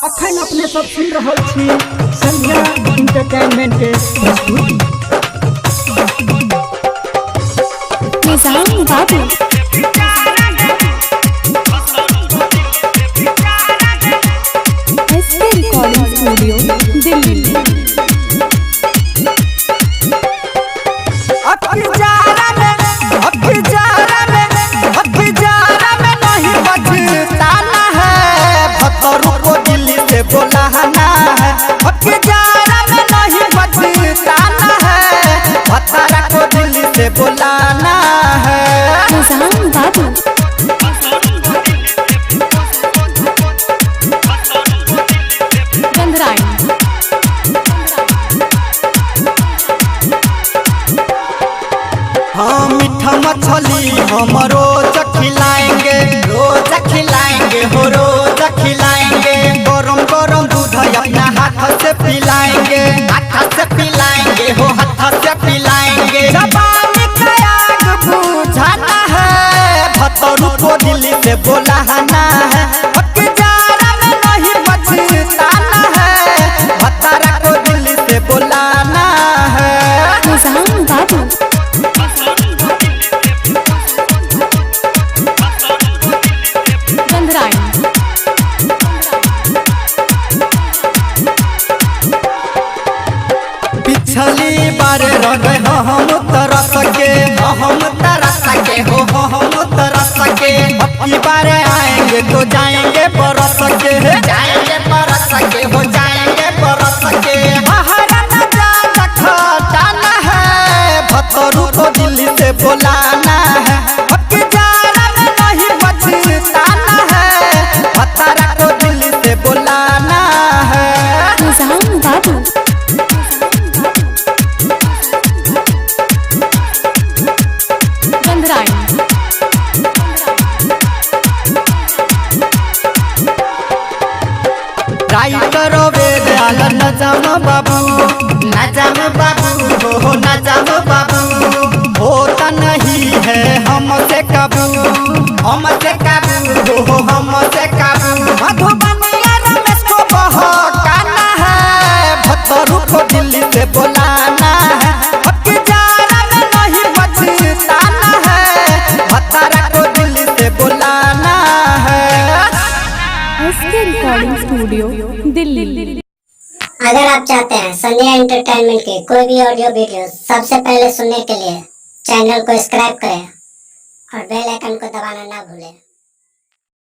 अखन अपने सब सुन रहा छी संध्या एंटरटेनमेंट के प्रस्तुति निजाम बाबू एसके रिकॉर्डिंग स्टूडियो दिल्ली। बोलाना है जारा में नहीं बचताना है भतारा को दिल से बोलाना है। निजाम बाबू गंधराई हाँ मीठा मछली हम रोज खिलाएंगे हो रोज खिलाएंगे गरम गरम दूध अपना हाथ से पिलाएंगे हो हाथ से पिलाएंगे जबान का आग बुझाना है भतरू को दिल से बोलाना है जारा में नहीं बचताना है भतारा को दिल से बोलाना है। निजाम बाबू गंधराई पिछली बार रहे हम तरस के अब की बार आएंगे तो जाएंगे बरस के हो जाएंगे बरस के महाराना जा खटाना है भतरू को दिल से बोलाना है जारा में नहीं बचताना है भतारा को दिल से बोलाना है। निजाम बाबू गंधराई राइटर वेद आल नजाम बाबू हो नजाम बाबू होता नहीं है हमसे काबू हो हमसे काबू मधुबनिया रमेश को बहकाना है भतरू को दिल से बोलाना है जारा में नहीं बचताना है भतारा को दिल से बोलाना है। S K recording studio Delhi. अगर आप चाहते हैं संध्या एंटरटेनमेंट के कोई भी ऑडियो वीडियो सबसे पहले सुनने के लिए चैनल को सब्सक्राइब करें और बेल आइकन को दबाना ना भूलें।